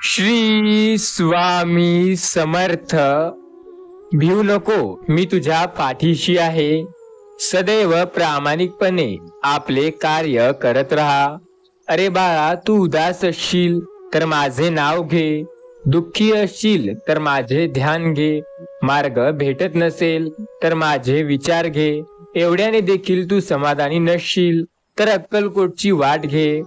श्री स्वामी समर्थ. भिऊ नको, मी तुझ्या पाठीशी आहे. सदैव प्रामाणिकपणे आपले कार्य करत राहा. अरे बाळा, तू उदास असशील तर माझे नाव घे. दुःखी असशील तर माझे ध्यान घे. मार्ग भेटत नसेल तर माझे विचार घे. एवढ्याने देखील तू समाधानी नसशील तर अक्कलकोटची वाट घे.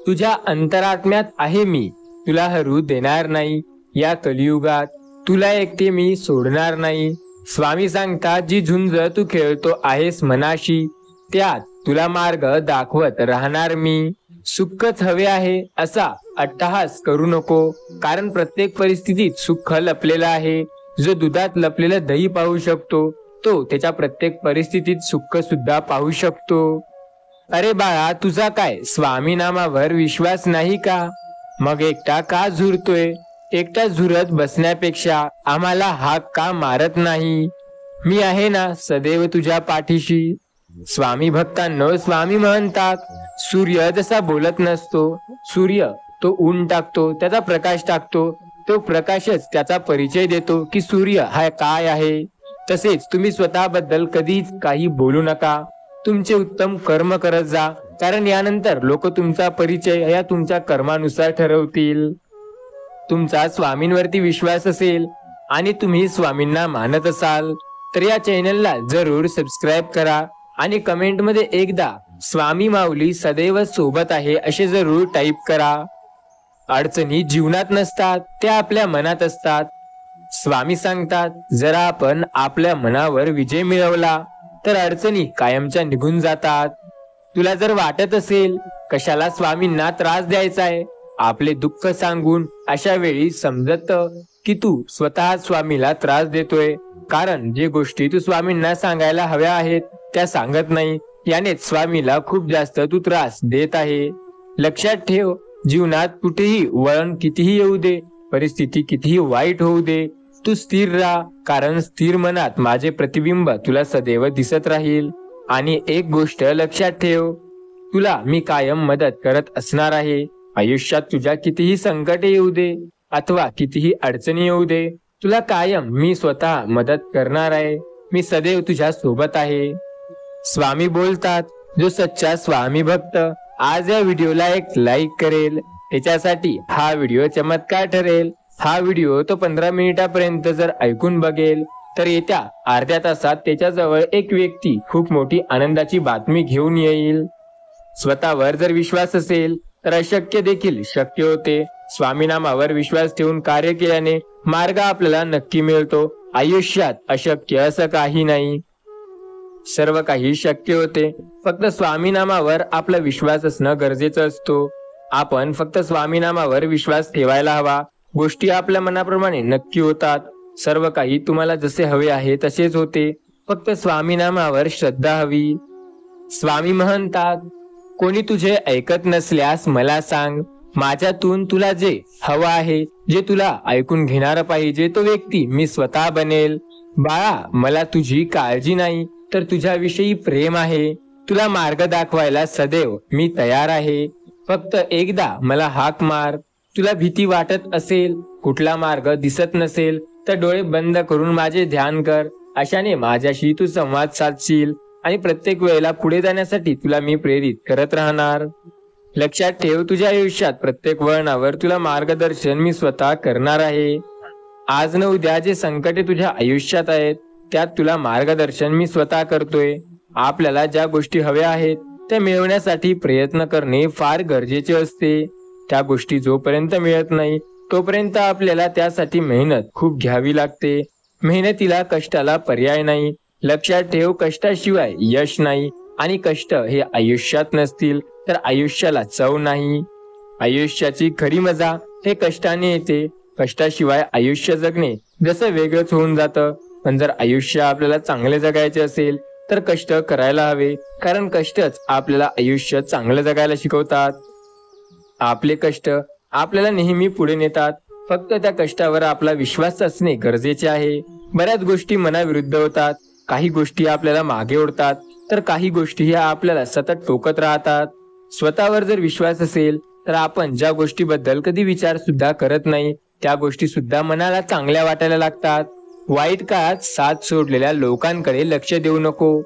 तुझ्या अंतरात्म्यात आहे मी, तुला हरू देणार नाही. या कलियुगात तुला एकटे मी सोडणार नाही. स्वामी सांगतात, जी झुंज तू खेळतो आहेस मनाशी, त्यात तुला मार्ग दाखवत राहणार मी. सुखच हवे आहे असा अट्टहास करू नको, कारण प्रत्येक परिस्थितीत सुख लपलेलं आहे. जो दुधात लपलेलं दही पाहू शकतो, तो त्याच्या प्रत्येक परिस्थितीत सुख सुद्धा पाहू शकतो. अरे बाळा, तुझा काय स्वामी नामावर विश्वास नाही का? मग एकटा का झुरतोय? एकटा झुरत बसण्यापेक्षा आम्हाला हाक का मारत नाही? मी आहे ना सदैव तुझ्या पाठीशी. स्वामी भक्तांनो, स्वामी म्हणतात, सूर्य जसा बोलत नसतो, सूर्य तो ऊन टाकतो, त्याचा प्रकाश टाकतो, तो प्रकाशच त्याचा परिचय देतो की सूर्य हा काय आहे. तसेच तुम्ही स्वतःबद्दल कधीच काही बोलू नका. तुमचे उत्तम कर्म करत जा, कारण यानंतर लोक तुमचा परिचय या तुमच्या कर्मानुसार ठरवतील. तुमचा स्वामींवरती विश्वास असेल आणि तुम्ही स्वामींना मानत असाल तर या चॅनलला जरूर सबस्क्राईब करा आणि कमेंट मध्ये एकदा स्वामी माऊली सदैव सोबत आहे असे जरूर टाईप करा. अडचणी जीवनात नसतात, त्या आपल्या मनात असतात. स्वामी सांगतात, जरा आपण आपल्या मनावर विजय मिळवला तर अडचणी कायमच्या निघून जातात. तुला जर वाटत असेल कशाला स्वामींना त्रास द्यायचा आहे आपले दुःख सांगून, अशा वेळी समजत की तू स्वतः स्वामीला त्रास देतोय, कारण जे गोष्टी तू स्वामींना सांगायला हव्या आहेत त्या सांगत नाही. यानेच स्वामीला खूप जास्त तू त्रास देत आहे. लक्षात ठेव, जीवनात कुठेही वळण कितीही येऊ दे, परिस्थिती कितीही वाईट होऊ दे, तू स्थिर राहा, कारण स्थिर मनात माझे प्रतिबिंब तुला सदैव दिसत राहील. आणि एक गोष्ट लक्षात ठेव, तुला मी कायम मदत करत असणार आहे. आयुष्यात तुझ्या कितीही संकटे येऊ दे अथवा कितीही अडचणी येऊ दे, तुला कायम मी स्वतः मदत करणार आहे. मी सदैव तुझ्या सोबत आहे. स्वामी बोलतात, जो सच्चा स्वामी भक्त आज या व्हिडिओला एक लाईक करेल, त्याच्यासाठी हा व्हिडिओ चमत्कार ठरेल. हा व्हिडिओ तो 15 मिनिटापर्यंत जर ऐकून बघेल तर येत्या अर्ध्या तासात त्याच्याजवळ एक व्यक्ती खूप मोठी आनंदाची बातमी घेऊन येईल. स्वतःवर जर विश्वास असेल तर अशक्य देखील शक्य होते. स्वामी नामावर विश्वास ठेवून कार्य केल्याने मार्ग आपल्याला नक्की मिळतो. आयुष्यात अशक्य असं काही नाही, सर्व काही शक्य होते. फक्त स्वामी नामावर आपला विश्वास असणं गरजेचं असतो. आपण फक्त स्वामी नामावर विश्वास ठेवायला हवा. गोष्टी आपल्या मनाप्रमाणे नक्की होतात. सर्व काही तुम्हाला जसे हवे आहे तसेच होते. फक्त स्वामी नामावर श्रद्धा हवी. स्वामी म्हणतात, कोणी तुझे ऐकत नसल्यास मला सांग. माझ्यातून तुला जे हवं आहे, जे तुला ऐकून घेणार पाहिजे, तो व्यक्ती मी स्वतः बनेल. बाळा, मला तुझी काळजी नाही तर तुझ्याविषयी प्रेम आहे. तुला मार्ग दाखवायला सदैव मी तयार आहे. फक्त एकदा मला हाक मार. तुला भीती वाटत असेल, कुठला मार्ग दिसत नसेल तर डोळे बंद करून माझे ध्यान कर. अशाने माझ्याशी तू संवाद साधशील आणि प्रत्येक वेळेला पुढे जाण्यासाठी तुला मी प्रेरित करत राहणार. लक्षात ठेव, तुझ्या आयुष्यात प्रत्येक वळणावर तुला मार्गदर्शन मी स्वतः करणार आहे. आज न उद्या जे संकटे तुझ्या आयुष्यात आहेत त्यात तुला मार्गदर्शन मी स्वतः करतोय. आपल्याला ज्या गोष्टी हव्या आहेत त्या मिळवण्यासाठी प्रयत्न करणे फार गरजेचे असते. त्या गोष्टी जोपर्यंत मिळत नाही तोपर्यंत आपल्याला त्यासाठी मेहनत खूप घ्यावी लागते. मेहनतीला कष्टाला पर्याय नाही. लक्षात ठेव, कष्टाशिवाय यश नाही आणि कष्ट हे आयुष्यात नसतील तर आयुष्याला चव नाही. आयुष्याची खरी मजा हे कष्टाने येते. कष्टाशिवाय आयुष्य जगणे जसं वेगळंच होऊन जातं. पण जर आयुष्य आपल्याला चांगले जगायचे असेल तर कष्ट करायला हवे, कारण कष्टच आपल्याला आयुष्य चांगलं जगायला शिकवतात. आपले कष्ट आपल्याला नेहमी पुढे नेतात. फक्त त्या कष्टावर आपला विश्वास असणे गरजेचे आहे. बऱ्याच गोष्टी मनाविरुद्ध होतात. काही गोष्टी आपल्याला मागे ओढतात तर काही गोष्टी ह्या आपल्याला सतत टोकत राहतात. स्वतःवर जर विश्वास असेल तर आपण ज्या गोष्टीबद्दल कधी विचार सुद्धा करत नाही त्या गोष्टी सुद्धा मनाला चांगल्या वाटायला लागतात. वाईट काळात साथ सोडलेल्या लोकांकडे लक्ष देऊ नको,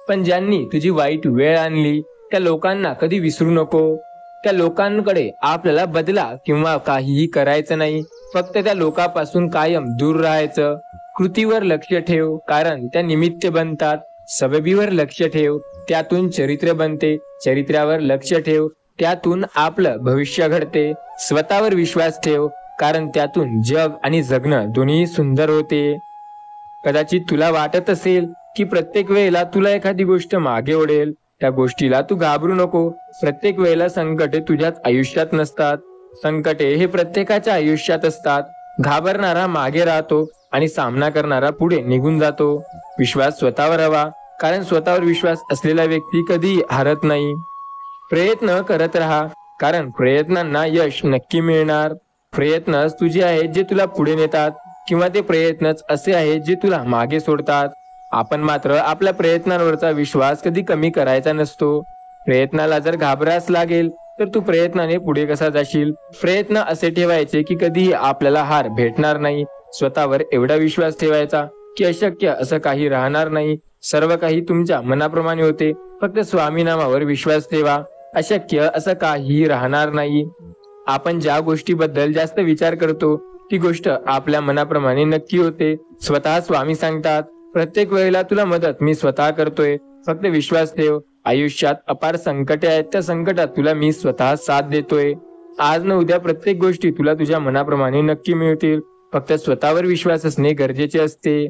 पण ज्यांनी तुझी वाईट वेळ आणली त्या लोकांना कधी विसरू नको. त्या लोकांकडे आपल्याला बदला किंवा काहीही करायचं नाही, फक्त त्या लोकांपासून कायम दूर राहायचं. कृतीवर लक्ष ठेव, कारण त्या निमित्त बनतात. सबबीवर लक्ष ठेव, त्यातून चरित्र बनते. चरित्रावर लक्ष ठेव, त्यातून आपलं भविष्य घडते. स्वतःवर विश्वास ठेव, कारण त्यातून जग आणि जगणं दोन्ही सुंदर होते. कदाचित तुला वाटत असेल की प्रत्येक वेळेला तुला एखादी गोष्ट मागे ओढेल, त्या गोष्टीला तू घाबरू नको. प्रत्येक वेळेला संकटे तुझ्याच आयुष्यात नसतात. संकटे हे प्रत्येकाच्या आयुष्यात असतात. घाबरणारा मागे राहतो आणि सामना करणारा पुढे निघून जातो. विश्वास स्वतःवर हवा, कारण स्वतःवर विश्वास असलेला व्यक्ती कधी हारत नाही. प्रयत्न करत राहा, कारण प्रयत्नांना यश नक्की मिळणार. प्रयत्नच तुझे आहेत जे तुला पुढे नेतात, किंवा ते प्रयत्नच असे आहेत जे तुला मागे सोडतात. आपण मात्र आपल्या प्रयत्नांवरचा विश्वास कधी कमी करायचा नसतो. प्रयत्नाला जर घाबरास लागेल तर तू प्रयत्नाने पुढे कसा जाशील. प्रयत्न असे ठेवायचे की कधीही आपल्याला हार भेटणार नाही. स्वतःवर एवढा विश्वास ठेवायचा की अशक्य असं काही राहणार नाही. सर्व काही तुमच्या मनाप्रमाणे होते. फक्त स्वामी नामावर विश्वास ठेवा, अशक्य असं काही राहणार नाही. आपण ज्या गोष्टीबद्दल जास्त विचार करतो ती गोष्ट आपल्या मनाप्रमाणे नक्की होते. स्वतः स्वामी सांगतात, प्रत्येक वेळेला तुला मदत मी स्वतः करतोय, फक्त विश्वास ठेव. आयुष्यात अपार संकटे आहेत, त्या संकटात तुला मी स्वतः साथ देतोय. आज न उद्या प्रत्येक गोष्टी तुला तुझ्या मनाप्रमाणे नक्की मिळतील. फक्त स्वतःवर विश्वास असणे गरजेचे असते.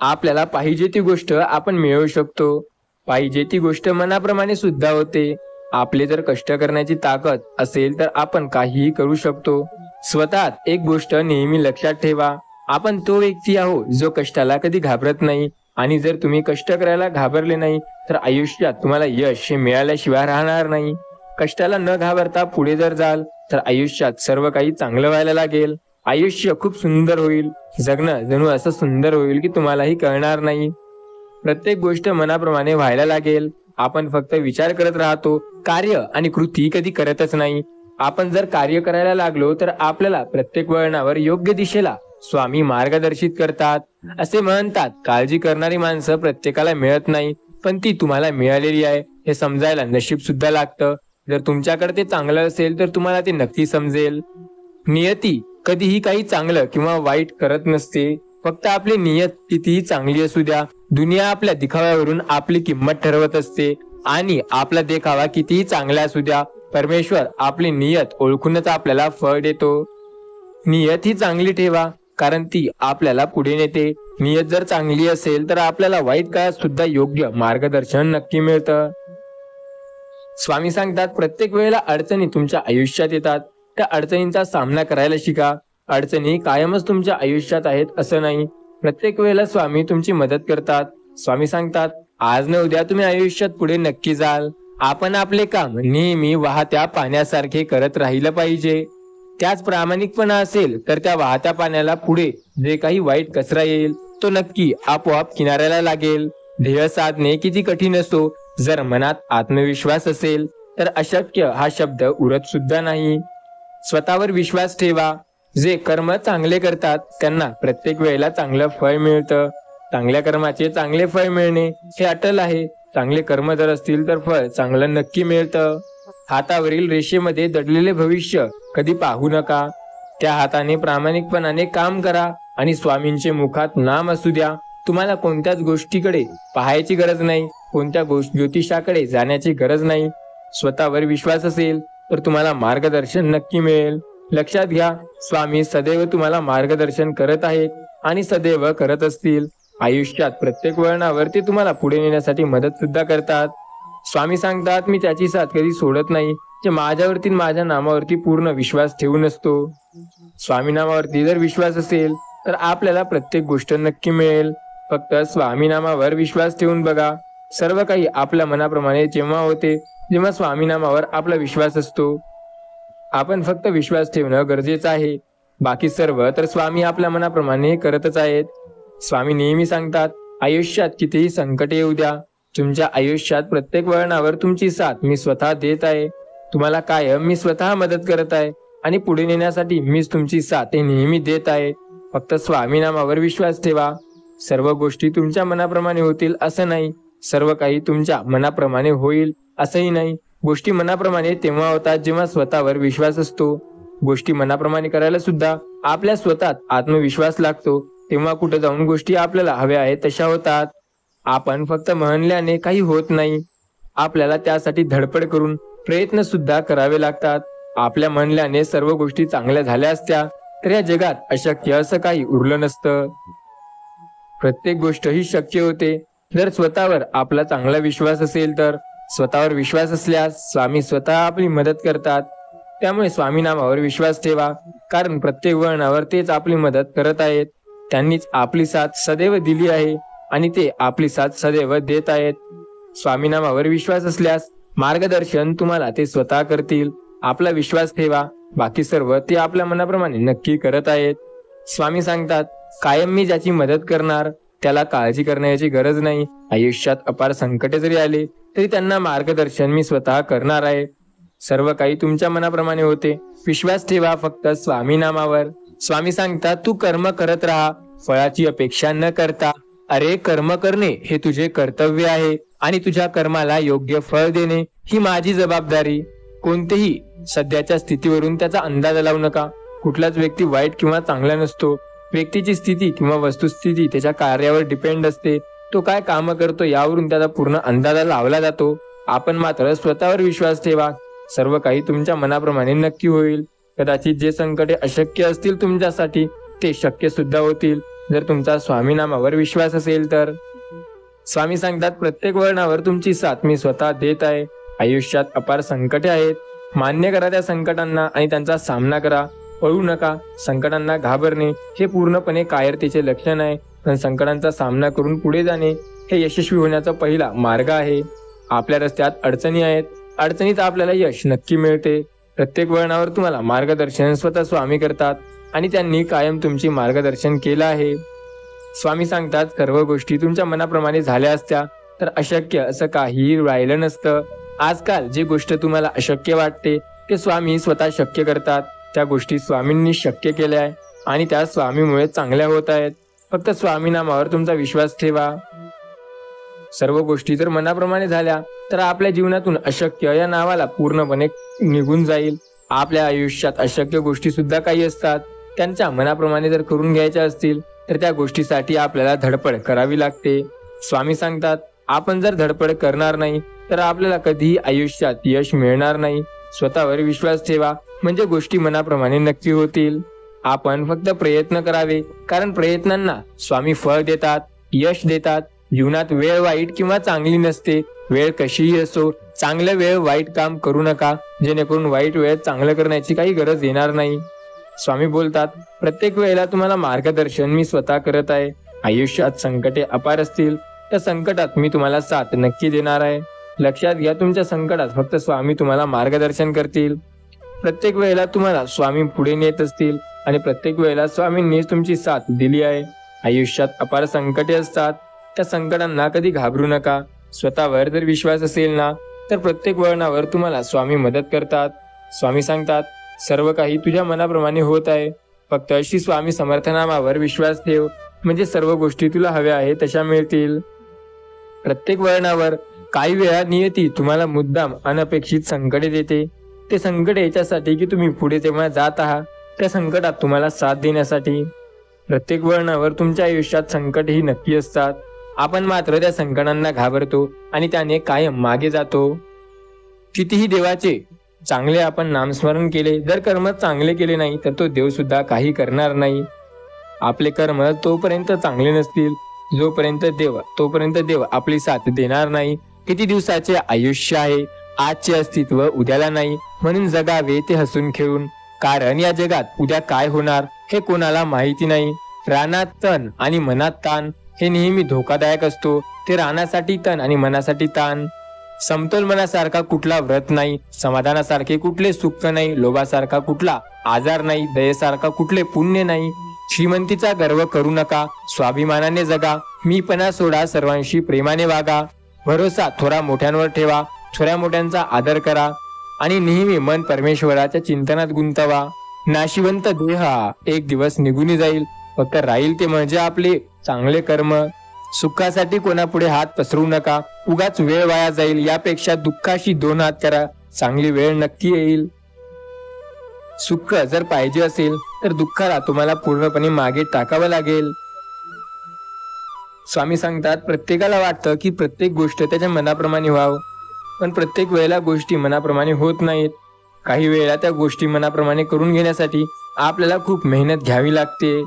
आपल्याला पाहिजे ती गोष्ट आपण मिळवू शकतो. पाहिजे ती गोष्ट मनाप्रमाणे सुद्धा होते. आपले जर कष्ट करण्याची ताकद असेल तर आपण काहीही करू शकतो. स्वतःत एक गोष्ट नेहमी लक्षात ठेवा, आपण तो व्यक्ती आहोत जो कष्टाला कधी घाबरत नाही. आणि जर तुम्ही कष्ट करायला घाबरले नाही तर आयुष्यात तुम्हाला यश हे मिळाल्याशिवाय राहणार नाही. कष्टाला न घाबरता पुढे जर जाल तर आयुष्यात सर्व काही चांगलं व्हायला लागेल. आयुष्य खूप सुंदर होईल. जगणं जणू असं सुंदर होईल की तुम्हालाही कळणार नाही. प्रत्येक गोष्ट मनाप्रमाणे व्हायला लागेल. आपण फक्त विचार करत राहतो, कार्य आणि कृती कधी करतच नाही. आपण जर कार्य करायला लागलो तर आपल्याला प्रत्येक वळणावर योग्य दिशेला स्वामी मार्गदर्शित करतात. असे म्हणतात, काळजी करणारी माणसं प्रत्येकाला मिळत नाही, पण ती तुम्हाला मिळालेली आहे हे समजायला नशीब सुद्धा लागतं. जर तुमच्याकडे ते चांगलं असेल तर तुम्हाला ते नक्की समजेल. नियती कधीही काही चांगलं किंवा वाईट करत नसते. फक्त आपली नियत कितीही चांगली असू द्या, दुनिया आपल्या दिखाव्यावरून आपली किंमत ठरवत असते. आणि आपला देखावा कितीही चांगला असू द्या, परमेश्वर आपली नियत ओळखूनच आपल्याला फळ देतो. नियत ही चांगली ठेवा, कारण ती आपल्याला पुढे नेते. नियत जर चांगली असेल तर आपल्याला वाईट काळात सुद्धा योग्य मार्गदर्शन नक्की मिळतं. स्वामी सांगतात, प्रत्येक वेळेला अडचणी तुमच्या आयुष्यात येतात. त्या अडचणींचा सामना करायला शिका. अडचणी कायमच तुमच्या आयुष्यात आहेत असं नाही. प्रत्येक वेळेला स्वामी तुमची मदत करतात. स्वामी सांगतात, आज न उद्या तुम्ही आयुष्यात पुढे नक्की जाल. आपण आपले काम नेहमी वाहत्या पाण्यासारखे करत राहिलं पाहिजे. त्याच प्रामाणिकपणा असेल तर त्या वाहत्या पाण्याला पुढे जे काही वाईट कचरा येईल तो नक्की आपोआप किनाऱ्याला लागेल. ध्येय साधणे किती कठीण असो, जर मनात आत्मविश्वास असेल तर अशक्य हा शब्द उरत सुद्धा नाही. स्वतःवर विश्वास ठेवा. जे कर्म चांगले करतात त्यांना प्रत्येक वेळेला चांगलं फळ मिळतं. चांगल्या कर्माचे चांगले फळ मिळणे हे अटल आहे. चांगले कर्म जर असतील तर फळ चांगलं नक्की मिळतं. हातावरील रेषेमध्ये दडलेले भविष्य कधी पाहू नका. त्या हाताने प्रामाणिकपणाने काम करा आणि स्वामींचे मुखात नाम असू द्या. तुम्हाला कोणत्याच गोष्टीकडे पाहायची गरज नाही, कोणत्या ज्योतिषाकडे जाण्याची गरज नाही. स्वतःवर विश्वास असेल तर तुम्हाला मार्गदर्शन नक्की मिळेल. लक्षात घ्या, स्वामी सदैव तुम्हाला मार्गदर्शन करत आहेत आणि सदैव करत असतील. आयुष्यात प्रत्येक वळणावर ते तुम्हाला पुढे नेण्यासाठी मदत सुद्धा करतात. स्वामी सांगतात, मी त्याची साथ कधी सोडत नाही जे माझ्यावरती माझ्या नामावरती पूर्ण विश्वास ठेवून असतो. स्वामी नामावरती जर विश्वास असेल तर आपल्याला प्रत्येक गोष्ट नक्की मिळेल. फक्त स्वामी नामावर विश्वास ठेवून बघा. सर्व काही आपल्या मनाप्रमाणे जेव्हा होते जेव्हा स्वामी नामावर आपला विश्वास असतो. आपण फक्त विश्वास ठेवणं गरजेचं आहे. बाकी सर्व तर स्वामी आपल्या मनाप्रमाणे करतच आहेत. स्वामी नेहमी सांगतात, आयुष्यात कितीही संकट येऊ द्या, तुमच्या आयुष्यात प्रत्येक वळणावर तुमची साथ मी स्वतः देत आहे. तुम्हाला कायम मी स्वतः मदत करत आहे आणि पुढे नेण्यासाठी मीच तुमची साथ नेहमी देत आहे. फक्त स्वामी नामावर विश्वास ठेवा. सर्व गोष्टी तुमच्या मनाप्रमाणे होतील असं नाही, सर्व काही तुमच्या मनाप्रमाणे होईल असंही नाही. गोष्टी मनाप्रमाणे तेव्हा होतात जेव्हा स्वतःवर विश्वास असतो. गोष्टी मनाप्रमाणे करायला सुद्धा आपल्या स्वतःत आत्मविश्वास लागतो. तेव्हा कुठे जाऊन गोष्टी आपल्याला हव्या आहेत तशा होतात. आपण फक्त म्हणल्याने काही होत नाही, आपल्याला त्यासाठी धडपड करून प्रयत्न सुद्धा करावे लागतात. आपल्या म्हणल्याने सर्व गोष्टी चांगल्या झाल्या असत्या तर या जगात अशक्य असं काही उरलं नसतं. प्रत्येक गोष्ट ही शक्य होते जर स्वतःवर आपला चांगला विश्वास असेल तर. स्वतःवर विश्वास असल्यास स्वामी स्वतः आपली मदत करतात. त्यामुळे स्वामी नामावर विश्वास ठेवा, कारण प्रत्येक वळणावर तेच आपली मदत करत आहेत. त्यांनीच आपली साथ सदैव दिली आहे आणि ते आपली साथ सदैव देत आहेत. स्वामी नामावर विश्वास असल्यास मार्गदर्शन तुम्हाला ते स्वतः करतील. आपला विश्वास ठेवा, बाकी सर्व ते आपल्या मनाप्रमाणे नक्की करत आहेत. स्वामी सांगतात, कायम मी ज्याची मदत करणार त्याला काळजी करण्याची गरज नाही. आयुष्यात अपार संकटे जरी आले तरी त्यांना मार्गदर्शन मी स्वतः करणार आहे. सर्व काही तुमच्या मनाप्रमाणे होते. विश्वास ठेवा फक्त स्वामी नामावर. स्वामी सांगतात, तू कर्म करत राहा, फळाची अपेक्षा न करता. अरे, कर्म करणे हे तुझे कर्तव्य आहे आणि तुझ्या कर्माला योग्य फळ देणे ही माझी जबाबदारी. कोणतेही सध्याच्या स्थितीवरून त्याचा अंदाज लावू नका. कुठलाच व्यक्ती वाईट किंवा चांगला नसतो. व्यक्तीची स्थिती किंवा वस्तुस्थिती त्याच्या कार्यावर डिपेंड असते. तो काय काम करतो यावरून त्याचा पूर्ण अंदाज लावला जातो. आपण मात्र स्वतःवर विश्वास ठेवा. सर्व काही तुमच्या मनाप्रमाणे नक्की होईल. कदाचित जे संकटे अशक्य असतील तुमच्यासाठी ते शक्य सुद्धा होतील जर तुमचा स्वामी नामावर विश्वास असेल तर. स्वामी सांगतात, प्रत्येक वळणावर तुमची साथ मी स्वतः देत आहे. आयुष्यात अपार संकटे आहेत, मान्य करा त्या संकटांना आणि त्यांचा सामना करा. पळू नका. संकटांना घाबरणे हे पूर्णपणे कायरतेचे लक्षण आहे, पण संकटांचा सामना करून पुढे जाणे हे यशस्वी होण्याचा पहिला मार्ग आहे. आपल्या रस्त्यात अडचणी आहेत, अडचणीत आपल्याला यश नक्की मिळते. प्रत्येक वळणावर तुम्हाला मार्गदर्शन स्वतः स्वामी करतात आणि त्यांनी कायम तुमची मार्गदर्शन केलं आहे. स्वामी सांगतात, सर्व गोष्टी तुमच्या मनाप्रमाणे झाल्या असत्या तर अशक्य असं काहीही राहिलं नसतं. आजकाल जे गोष्ट तुम्हाला अशक्य वाटते ते स्वामी स्वतः शक्य करतात. त्या गोष्टी स्वामींनी शक्य केल्या आहे आणि त्या स्वामीमुळे चांगल्या होत आहेत. फक्त स्वामी नामावर तुमचा विश्वास ठेवा. सर्व गोष्टी जर मनाप्रमाणे झाल्या तर आपल्या जीवनातून अशक्य या नावाला पूर्णपणे निघून जाईल. आपल्या आयुष्यात अशक्य गोष्टी सुद्धा काही असतात. त्यांच्या मनाप्रमाणे जर करून घ्यायच्या असतील तर त्या गोष्टीसाठी आपल्याला धडपड करावी लागते. स्वामी सांगतात, आपण जर धडपड करणार नाही तर आपल्याला कधीही आयुष्यात यश मिळणार नाही. स्वतःवर विश्वास ठेवा, म्हणजे गोष्टी मनाप्रमाणे नक्की होतील. आपण फक्त प्रयत्न करावे, कारण प्रयत्नांना स्वामी फळ देतात, यश देतात. जीवनात वेळ वाईट किंवा चांगली नसते. वेळ कशीही असो, चांगल्या वेळ वाईट काम करू नका, जेणेकरून वाईट वेळेत चांगलं करण्याची काही गरज येणार नाही. स्वामी बोलतात, प्रत्येक वेळेला तुम्हाला मार्गदर्शन मी स्वतः करत आहे. आयुष्यात संकटे अपार असतील तर संकटात मी तुम्हाला साथ नक्की देणार आहे. लक्षात घ्या, तुमच्या संकटात फक्त स्वामी तुम्हाला मार्गदर्शन करतील. प्रत्येक वेळेला तुम्हाला स्वामी पुढे नेत असतील आणि प्रत्येक वेळेला स्वामींनीच तुमची साथ दिली आहे. आयुष्यात अपार संकटे असतात, त्या संकटांना कधी घाबरू नका. स्वतःवर जर विश्वास असेल ना तर प्रत्येक वळणावर तुम्हाला स्वामी मदत करतात. स्वामी सांगतात, सर्व काही तुझ्या मनाप्रमाणे होत आहे. फक्त श्री स्वामी समर्थ नामावर विश्वास ठेव, म्हणजे सर्व गोष्टी तुला हव्या आहे तशा मिळतील. प्रत्येक वळणावर काही वेळा नियती तुम्हाला मुद्दाम अनपेक्षित संकटे देते. ते संकट याच्यासाठी की तुम्ही पुढे जेव्हा जात आहात त्या संकटात तुम्हाला साथ देण्यासाठी. प्रत्येक वळणावर तुमच्या आयुष्यात संकट ही नक्की असतात. आपण मात्र त्या संकटांना घाबरतो आणि त्याने कायम मागे जातो. कितीही देवाचे चांगले आपण नामस्मरण केले, जर कर्म चांगले केले नाही तर तो देव सुद्धा काही करणार नाही. आपले कर्म तोपर्यंत चांगले नसतील तोपर्यंत देव आपली साथ देणार नाही. किती दिवसाचे आयुष्य आहे, आजचे अस्तित्व उद्याला नाही, म्हणून जगावे ते हसून खेळून. कारण या जगात उद्या काय होणार हे कोणाला माहिती नाही. रानात तण आणि मनात ताण हे नेहमी धोकादायक असतो. ते रानासाठी तण आणि मनासाठी ताण. समतोल मनासारखा कुठला व्रत नाही, समाधानासारखे कुठले सुख नाही, लोभासारखा कुठला आजार नाही, दयेसारखा कुठले पुण्य नाही. श्रीमंतीचा गर्व करू नका, स्वाभिमानाने जगा, मीपणा सोडा, सर्वांशी प्रेमाने वागा. भरोसा थोरा मोठ्यांवर ठेवा, थोड्या मोठ्यांचा आदर करा. आणि नेहमी मन परमेश्वराच्या चिंतनात गुंतवा. नाशिवंत देह हा एक दिवस निघून जाईल, फक्त राहील ते म्हणजे आपले चांगले कर्म. सुखासाठी कोणापुढे हात पसरू नका, उगाच वेळ वाया जाईल. यापेक्षा दुःखाशी 2 हात करा, चांगली वेळ नक्की येईल. सुख जर पाहिजे असेल तर दुःखाला तुम्हाला पूर्णपणे मागे टाकावं लागेल. स्वामी सांगतात, प्रत्येकाला वाटतं की प्रत्येक गोष्ट त्याच्या मनाप्रमाणे व्हावं, पण प्रत्येक वेळेला गोष्टी मनाप्रमाणे होत नाहीत. काही वेळेला त्या गोष्टी मनाप्रमाणे करून घेण्यासाठी आपल्याला खूप मेहनत घ्यावी लागते.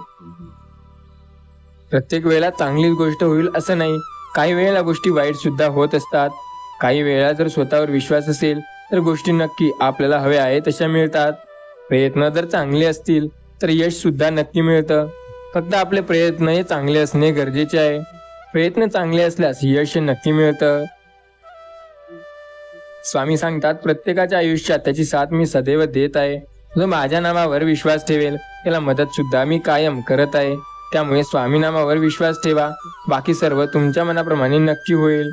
प्रत्येक वेळेला चांगलीच गोष्ट होईल असं नाही, काही वेळेला गोष्टी वाईट सुद्धा होत असतात. काही वेळेला जर स्वतःवर विश्वास असेल तर गोष्टी नक्की आपल्याला हव्या आहे तशा मिळतात. प्रयत्न जर चांगले असतील तर यश सुद्धा नक्की मिळतं. फक्त आपले प्रयत्न हे चांगले असणे गरजेचे आहे. प्रयत्न चांगले असल्यास यश नक्की मिळतं. स्वामी सांगतात, प्रत्येकाच्या आयुष्यात त्याची साथ मी सदैव देत आहे. जो माझ्या नामावर विश्वास ठेवेल त्याला मदत सुद्धा मी कायम करत आहे. त्यामुळे स्वामी नामावर विश्वास ठेवा, बाकी सर्व तुमच्या मनाप्रमाणे नक्की होईल.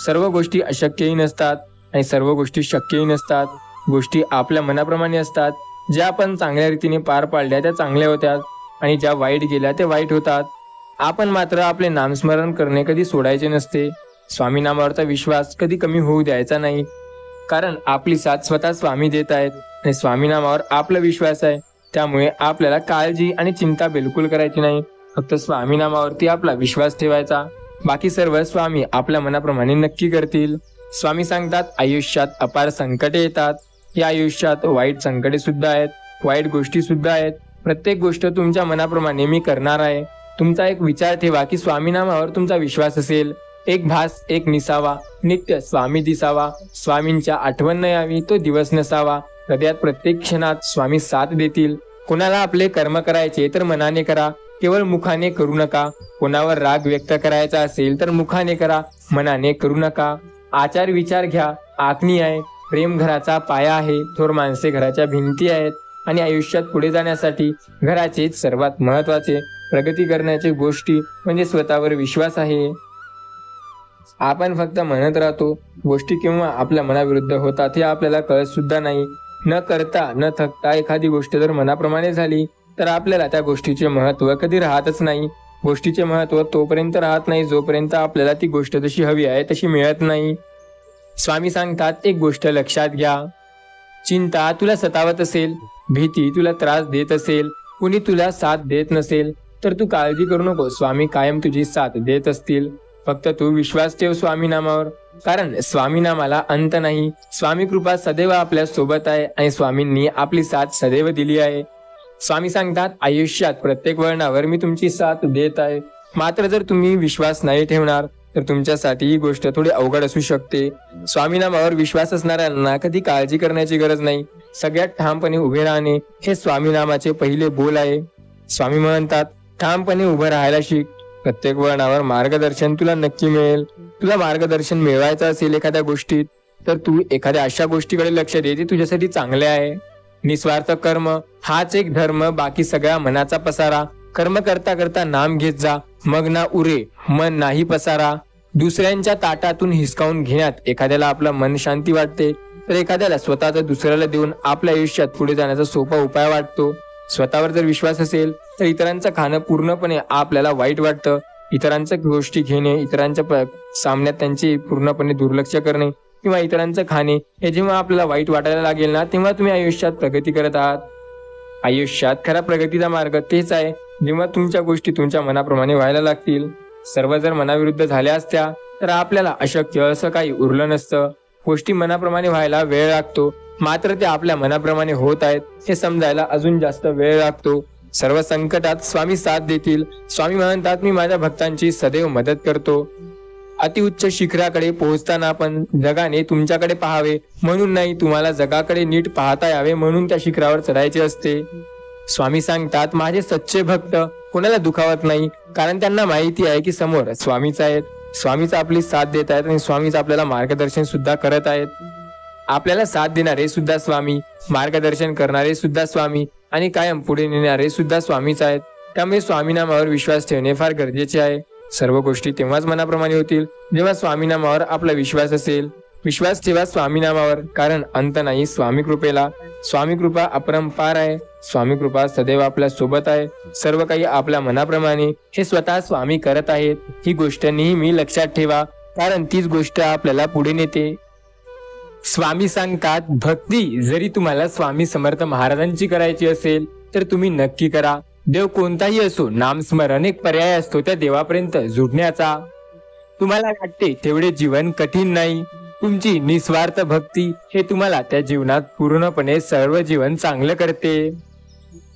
सर्व गोष्टी अशक्यही नसतात आणि सर्व गोष्टी शक्यही नसतात. गोष्टी आपल्या मनाप्रमाणे असतात. ज्या आपण चांगल्या रीतीने पार पाडल्या त्या चांगल्या होत्या आणि ज्या वाईट गेल्या त्या वाईट होतात. आपण मात्र आपले नामस्मरण करणे कधी सोडायचे नसते. स्वामी नामावरचा विश्वास कधी कमी होऊ द्यायचा नाही, कारण आपली साथ स्वतः स्वामी देत आहेत आणि स्वामी नामावर आपला विश्वास आहे. त्यामुळे आपल्याला काळजी आणि चिंता बिलकुल करायची नाही. फक्त स्वामी नामावरती आपला विश्वास ठेवायचा, बाकी सर्व स्वामी आपल्या मनाप्रमाणे नक्की करतील. स्वामी सांगतात, आयुष्यात अपार संकटे येतात. या आयुष्यात वाईट संकटे सुद्धा आहेत, वाईट गोष्टी सुद्धा आहेत. प्रत्येक गोष्ट तुमच्या मनाप्रमाणे मी करणार आहे. तुमचा एक विचार ठेवा की स्वामी नामावर तुमचा विश्वास असेल. एक भास एक निसावा, नित्य स्वामी दिसावा. स्वामींच्या आठवण न यावी तो दिवस नसावा. हृदयात प्रत्येक क्षणात स्वामी साथ देतील. कोणाला आपले कर्म करायचे तर मनाने करा, केवळ मुखाने करू नका. कोणावर राग व्यक्त करायचा असेल तर मुखाने करा, मनाने करू नका. आचार विचार घ्या, आखणी आहे. प्रेम घराचा पाया आहे. थोर माणसे घराच्या भिंती आहेत आणि आयुष्यात पुढे जाण्यासाठी घराचे सर्वात महत्वाचे प्रगती करण्याची गोष्टी म्हणजे स्वतःवर विश्वास आहे. आपण फक्त म्हणत राहतो, गोष्टी केव्हा आपल्या मनाविरुद्ध होतात हे आपल्याला कळत सुद्धा नाही. न करता न थकता एखादी गोष्ट जर मनाप्रमाणे झाली तर आपल्याला त्या गोष्टीचे महत्व कधी राहतच नाही. गोष्टीचे महत्व तोपर्यंत राहत नाही जोपर्यंत आपल्याला ती गोष्ट जशी हवी आहे तशी मिळत नाही. स्वामी सांगतात, एक गोष्ट लक्षात घ्या. चिंता तुला सतावत असेल, भीती तुला त्रास देत असेल, कुणी तुला साथ देत नसेल तर तू काळजी करू नको. स्वामी कायम तुझी साथ देत असतील. फक्त तू विश्वास ठेव स्वामी नामावर, कारण स्वामी नामाला अंत नाही. स्वामी कृपा सदैव आपल्या सोबत आहे आणि स्वामींनी आपली साथ सदैव दिली आहे. स्वामी सांगतात, आयुष्यात प्रत्येक वळणावर मी तुमची साथ देत आहे. मात्र जर तुम्ही विश्वास नाही ठेवणार तर तुमच्यासाठी ही गोष्ट थोडी अवघड असू शकते. स्वामी नामावर विश्वास असणाऱ्यांना कधी काळजी करण्याची गरज नाही. सगळ्यात ठामपणे उभे राहणे हे स्वामी नामाचे पहिले बोल आहे. स्वामी म्हणतात, ठामपणे उभं राहायला शिक. प्रत्येक वळणावर मार्गदर्शन तुला नक्की मिळेल. तुला मार्गदर्शन मिळवायचं असेल एखाद्या गोष्टीत तर तू एखाद्या अशा गोष्टीकडे लक्ष दे जे तुझ्यासाठी चांगले आहे. निस्वार्थ कर्म हाच एक धर्म, बाकी सगळा मनाचा पसारा. कर्म करता करता नाम घेत जा, मग ना उरे मन नाही पसारा. दुसऱ्यांच्या ताटातून हिसकावून घेण्यात एखाद्याला आपलं मन शांती वाटते, तर एखाद्याला स्वतःचं दुसऱ्याला देऊन आपल्या आयुष्यात पुढे जाण्याचा सोपा उपाय वाटतो. स्वतःवर जर विश्वास असेल तर इतरांचं खाणं पूर्णपणे आपल्याला वाईट वाटतं. इतरांच्या गोष्टी घेणे, इतरांच्या सामन्यात त्यांचे पूर्णपणे दुर्लक्ष करणे किंवा इतरांचं खाणे हे जेव्हा आपल्याला वाईट वाटायला लागेल ना, तेव्हा तुम्ही आयुष्यात प्रगती करत आहात. आयुष्यात खरा प्रगतीचा मार्ग तेच आहे जेव्हा तुमच्या गोष्टी तुमच्या मनाप्रमाणे व्हायला लागतील. सर्व जर मनाविरुद्ध झाल्या असत्या तर आपल्याला अशक्य असं काही उरलं नसतं. गोष्टी मनाप्रमाणे व्हायला वेळ लागतो, मात्र ते आपल्या मनाप्रमाणे होत आहेत हे समजायला अजून जास्त वेळ लागतो. सर्व संकटात स्वामी साथ देतील. स्वामी म्हणतात, मी माझ्या भक्तांची सदैव मदत करतो. अतिउच्च शिखराकडे पोहोचताना आपण जगाने तुमच्याकडे पाहावे म्हणून नाही, तुम्हाला जगाकडे नीट पाहता यावे म्हणून त्या शिखरावर चढायचे असते. स्वामी सांगतात, माझे सच्चे भक्त कोणाला दुखावत नाही, कारण त्यांना माहिती आहे की समोर स्वामीच आहेत. स्वामीच आपली साथ देत आहेत आणि स्वामीच आपल्याला मार्गदर्शन सुद्धा करत आहेत. आपल्याला साथ देणारे सुद्धा स्वामी, मार्गदर्शन करणारे सुद्धा स्वामी आणि कायम पुढे नेणारे सुद्धा स्वामीच आहेत. त्यामुळे स्वामी नामावर विश्वास ठेवणे फार गरजेचे आहे. सर्व गोष्टी तेव्हाच मनाप्रमाणे होतील जेव्हा स्वामी नामावर आपला विश्वास असेल. विश्वास ठेवा स्वामी नामावर, कारण अंत नाही स्वामी कृपेला. स्वामी कृपा अपरंपार आहे. स्वामी कृपा सदैव आपल्या सोबत आहे. सर्व काही आपल्या मनाप्रमाणे हे स्वतः स्वामी करत आहेत. ही गोष्ट नेहमी लक्षात ठेवा, कारण तीच गोष्ट आपल्याला पुढे नेते. स्वामी सांगतात, भक्ती जरी तुम्हाला स्वामी समर्थ महाराजांची करायची असेल तर तुम्ही नक्की करा. देव कोणताही असो, नामस्मरण एक पर्याय असतो त्या देवापर्यंत जुडण्याचा. तुम्हाला वाटते तेवढे जीवन कठीण नाही. तुमची निस्वार्थ भक्ती हे तुम्हाला त्या जीवनात पूर्णपणे सर्व जीवन चांगलं करते.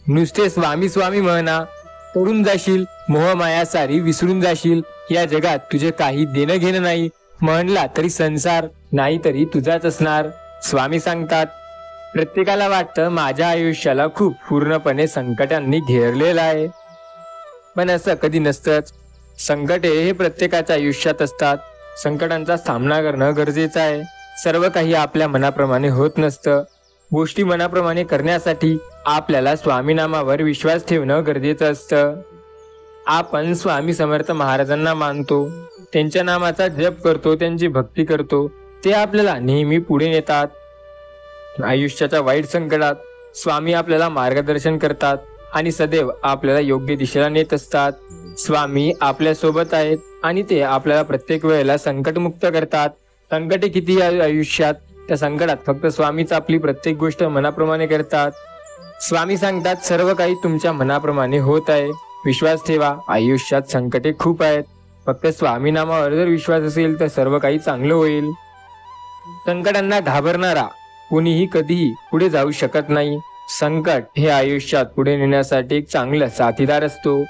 नुसते स्वामी स्वामी म्हणा, पडून जाशील, मोहमाया सारी विसरून जाशील. या जगात तुझे काही देणं घेणं नाही. म्हणला तरी संसार नाही तरी तुझाच असणार. स्वामी सांगतात, प्रत्येकाला वाटतं माझ्या आयुष्याला खूप पूर्णपणे संकटांनी घेरलेलं आहे, पण असं कधी नसतंच. संकटे हे प्रत्येकाच्या आयुष्यात असतात. संकटांचा सामना करणं गरजेचं आहे. सर्व काही आपल्या मनाप्रमाणे होत नसतं. गोष्टी मनाप्रमाणे करण्यासाठी आपल्याला स्वामी नामावर विश्वास ठेवणं गरजेचं असतं. आपण स्वामी समर्थ महाराजांना मानतो, त्यांच्या नामाचा जप करतो, त्यांची भक्ती करतो. ते आपल्याला नेहमी पुढे नेतात. आयुष्याच्या वाईट संकटात स्वामी आपल्याला मार्गदर्शन करतात आणि सदैव आपल्याला योग्य दिशेला नेत असतात. स्वामी आपल्या सोबत आहेत आणि ते आपल्याला प्रत्येक वेळेला संकटमुक्त करतात. संकटे किती आयुष्यात, त्या संकटात फक्त स्वामीच आपली प्रत्येक गोष्ट मनाप्रमाणे करतात. स्वामी सांगतात, सर्व काही तुमच्या मनाप्रमाणे होत आहे. विश्वास ठेवा. आयुष्यात संकटे खूप आहेत, फक्त स्वामी नामावर जर विश्वास असेल तर सर्व काही चांगलं होईल. संकटांना घाबरणारा कोणीही कधीही पुढे जाऊ शकत नाही. संकट हे आयुष्यात पुढे नेण्यासाठी एक चांगला साथीदार असतो.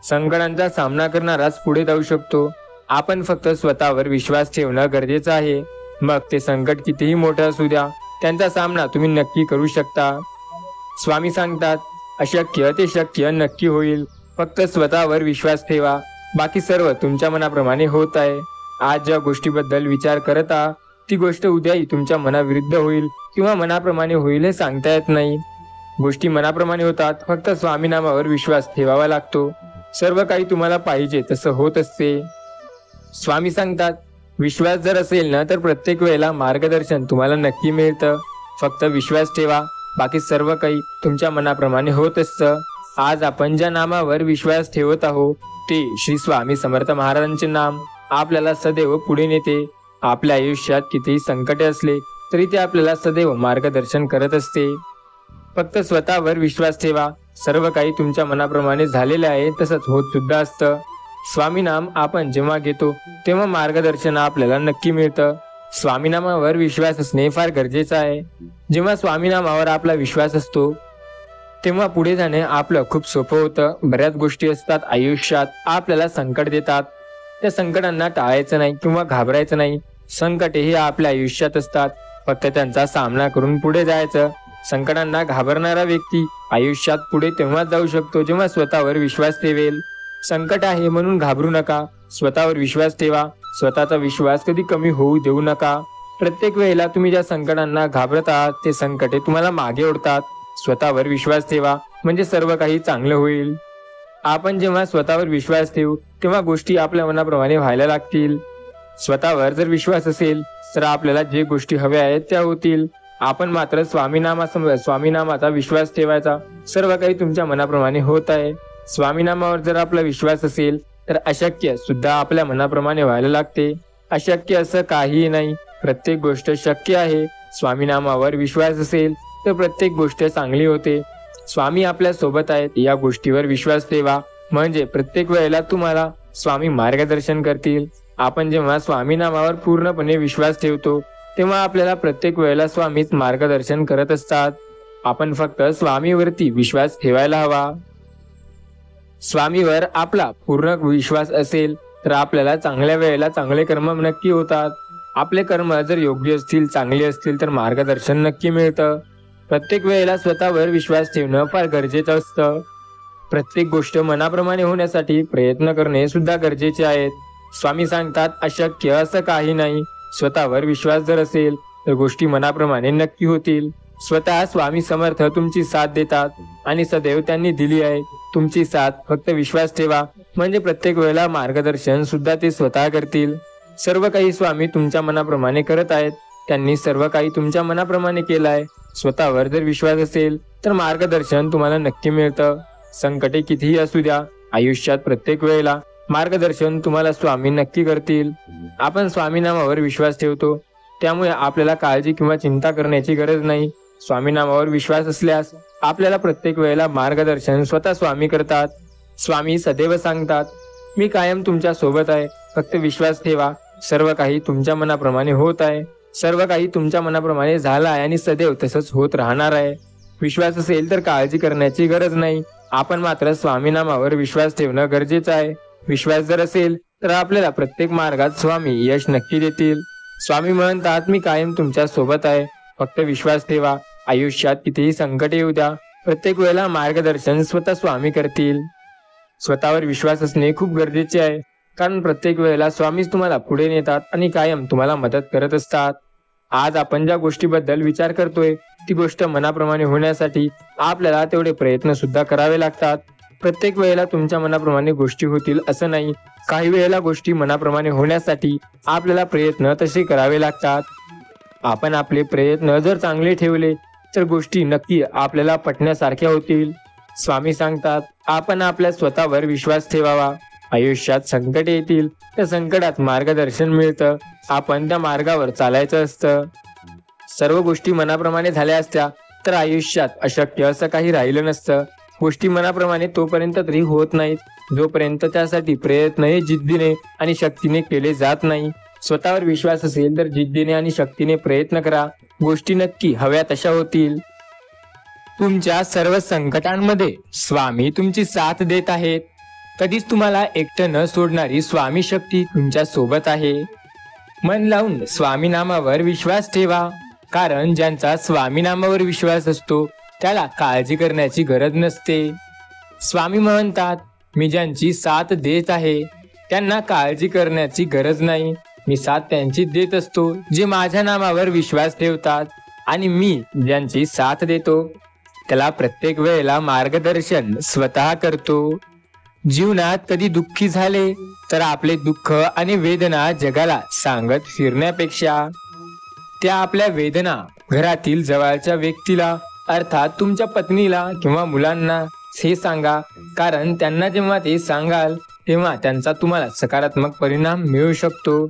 संकटांचा सामना करणाराच पुढे जाऊ शकतो. आपण फक्त स्वतःवर विश्वास ठेवणं गरजेचं आहे. मग ते संकट कितीही मोठं असू द्या, त्यांचा सामना तुम्ही नक्की करू शकता. स्वामी सांगतात, अशक्य ते शक्य नक्की होईल. फक्त स्वतःवर विश्वास ठेवा. बाकी सर्व तुमच्या मनाप्रमाणे होत आहे. आज ज्या गोष्टीबद्दल विचार करत आहात ती गोष्ट उद्याही तुमच्या मनाविरुद्ध होईल किंवा मनाप्रमाणे होईल हे सांगता येत नाही. गोष्टी मनाप्रमाणे होतात, फक्त स्वामी नामावर विश्वास ठेवावा लागतो. सर्व काही तुम्हाला पाहिजे तसं होत असते. स्वामी सांगतात, विश्वास जर असेल ना तर प्रत्येक वेळेला मार्गदर्शन तुम्हाला नक्की मिळतं. फक्त विश्वास ठेवा. बाकी सर्व काही तुमच्या मनाप्रमाणे होत असतं. आज आपण ज्या नामावर विश्वास ठेवत आहोत ते श्री स्वामी समर्थ महाराजांचे नाम आपल्याला सदैव पुढे नेते. आपल्या आयुष्यात कितीही संकटे असले तरी ते आपल्याला सदैव मार्गदर्शन करत असते. फक्त स्वतःवर विश्वास ठेवा. सर्व काही तुमच्या मनाप्रमाणे झालेले आहे, तसंच होत सुद्धा असतं. स्वामी नाम आपण जेव्हा घेतो तेव्हा मार्गदर्शन आपल्याला नक्की मिळतं. स्वामी नामावर विश्वास असणे फार गरजेचं आहे. जेव्हा स्वामी नामावर आपला विश्वास असतो तेव्हा पुढे जाणे आपलं खूप सोपं होतं. बऱ्याच गोष्टी असतात आयुष्यात आपल्याला संकट देतात. त्या संकटांना टाळायचं नाही किंवा घाबरायचं नाही. संकटे हे आपल्या आयुष्यात असतात, फक्त त्यांचा सामना करून पुढे जायचं. संकटांना घाबरणारा व्यक्ती आयुष्यात पुढे तेव्हाच जाऊ शकतो जेव्हा स्वतःवर विश्वास ठेवेल. संकट आहे म्हणून घाबरू नका. स्वतःवर विश्वास ठेवा. स्वतःचा विश्वास कधी कमी होऊ देऊ नका. प्रत्येक वेळेला तुम्ही ज्या संकटांना घाबरत आहात ते संकटे तुम्हाला मागे ओढतात. स्वतःवर विश्वास ठेवा, म्हणजे सर्व काही चांगलं होईल. आपण जेव्हा स्वतःवर विश्वास ठेवू तेव्हा गोष्टी आपल्या मनाप्रमाणे व्हायला लागतील. स्वतःवर जर विश्वास असेल तर आपल्याला जे गोष्टी हव्या आहेत त्या होतील. आपण मात्र स्वामी नामाचा विश्वास ठेवायचा. सर्व काही तुमच्या मनाप्रमाणे होत आहे. स्वामी नामावर जर आपला विश्वास असेल तर अशक्य सुद्धा आपल्या मनाप्रमाणे व्हायला लागते. अशक्य असं काहीही नाही, प्रत्येक गोष्ट शक्य आहे. स्वामी नामावर विश्वास असेल तर प्रत्येक गोष्ट चांगली होते. स्वामी आपल्या सोबत आहेत या गोष्टीवर विश्वास ठेवा, म्हणजे प्रत्येक वेळेला तुम्हाला स्वामी मार्गदर्शन करतील. आपण जेव्हा स्वामी नामावर पूर्णपणे विश्वास ठेवतो तेव्हा आपल्याला प्रत्येक वेळेला स्वामीच मार्गदर्शन करत असतात. आपण फक्त स्वामीवरती विश्वास ठेवायला हवा. स्वामीवर आपला पूर्ण विश्वास असेल तर आपल्याला चांगल्या वेळेला चांगले कर्म नक्की होतात. आपले कर्म जर योग्य असतील, चांगले असतील तर मार्गदर्शन नक्की मिळतं. प्रत्येक वेळेला स्वतःवर विश्वास ठेवणं फार गरजेचं असतं. प्रत्येक गोष्ट मनाप्रमाणे होण्यासाठी प्रयत्न करणे सुद्धा गरजेचे आहेत. स्वामी सांगतात, अशक्य असं काही नाही. स्वतःवर विश्वास जर असेल तर गोष्टी मनाप्रमाणे नक्की होतील. स्वतः स्वामी समर्थ तुमची साथ देतात आणि सदैव त्यांनी दिली आहे तुमची साथ. फक्त विश्वास ठेवा, म्हणजे प्रत्येक वेळेला मार्गदर्शन सुद्धा ते स्वतः करतील. सर्व काही स्वामी तुमच्या मनाप्रमाणे करत आहेत. त्यांनी सर्व काही तुमच्या मनाप्रमाणे केलं आहे. स्वतःवर जर विश्वास असेल तर मार्गदर्शन तुम्हाला नक्की मिळतं. संकटे कितीही असू द्या, आयुष्यात प्रत्येक वेळेला मार्गदर्शन तुम्हाला स्वामी नक्की करतील. आपण स्वामी नामावर विश्वास ठेवतो, त्यामुळे आपल्याला काळजी किंवा चिंता करण्याची गरज नाही. स्वामी नामावर विश्वास असल्यास आपल्याला प्रत्येक वेळेला मार्गदर्शन स्वतः स्वामी करतात. स्वामी सदैव सांगतात, मी कायम तुमच्या सोबत आहे, फक्त विश्वास ठेवा. सर्व काही तुमच्या मनाप्रमाणे होत आहे. सर्व काही तुमच्या मनाप्रमाणे झालं आहे आणि सदैव तसंच होत राहणार आहे. विश्वास असेल तर काळजी करण्याची गरज नाही. आपण मात्र स्वामी नामावर विश्वास ठेवणं गरजेचं आहे. विश्वास जर असेल तर आपल्याला प्रत्येक मार्गात स्वामी यश नक्की देतील. स्वामी म्हणतात, मी कायम तुमच्या सोबत आहे, फक्त विश्वास ठेवा. आयुष्यात कितीही संकट येऊ द्या, प्रत्येक वेळेला मार्गदर्शन स्वतः स्वामी करतील. स्वतःवर विश्वास असणे खूप गरजेचे आहे, कारण प्रत्येक वेळेला स्वामीच तुम्हाला पुढे नेतात आणि कायम तुम्हाला मदत करत असतात. आज आपण ज्या गोष्टीबद्दल विचार करतोय ती गोष्ट मनाप्रमाणे होण्यासाठी आपल्याला तेवढे प्रयत्न सुद्धा करावे लागतात. प्रत्येक वेळेला तुमच्या मनाप्रमाणे गोष्टी होतील असं नाही. काही वेळेला गोष्टी मनाप्रमाणे होण्यासाठी आपल्याला प्रयत्न तसे करावे लागतात. आपण आपले प्रयत्न जर चांगले ठेवले तर गोष्टी नक्की आपल्याला पटण्यासारख्या होतील. स्वामी सांगतात, आपण आपल्या स्वतःवर विश्वास ठेवावा. आयुष्यात संकट येतील त्या संकटात मार्गदर्शन मिळतं. आपण त्या मार्गावर चालायचं असतं. सर्व गोष्टी मनाप्रमाणे झाल्या असत्या तर आयुष्यात अशक्य असं काही राहिलं नसतं. गोष्टी मनाप्रमाणे तोपर्यंत तरी होत नाहीत जोपर्यंत त्यासाठी प्रयत्न हे जिद्दीने आणि शक्तीने केले जात नाही. स्वतःवर विश्वास असेल तर जिद्दीने आणि शक्तीने प्रयत्न करा. गोष्टी नक्की हव्या तशा होतील. तुमच्या सर्व संकटांमध्ये स्वामी तुमची साथ देत आहेत. कधीच तुम्हाला एकटं न सोडणारी स्वामी शक्ती तुमच्या सोबत आहे. मन लावून स्वामी नामावर विश्वास ठेवा, कारण ज्यांचा स्वामी नामावर विश्वास असतो त्याला काळजी करण्याची गरज नसते. स्वामी म्हणतात, मी ज्यांची साथ देत आहे त्यांना काळजी करण्याची गरज नाही. मी साथ त्यांची देत असतो जे माझ्या नामावर विश्वास ठेवतात, आणि मी ज्यांची साथ देतो त्याला प्रत्येक वेळेला मार्गदर्शन स्वतः करतो. जीवनात कधी दुःखी झाले तर आपले दुःख आणि वेदना जगाला सांगत फिरण्यापेक्षा त्या आपल्या वेदना घरातील जवळच्या व्यक्तीला, अर्थात तुमच्या पत्नीला किंवा मुलांना हे सांगा, कारण त्यांना जेव्हा ते सांगाल तेव्हा त्यांचा तुम्हाला सकारात्मक परिणाम मिळू शकतो.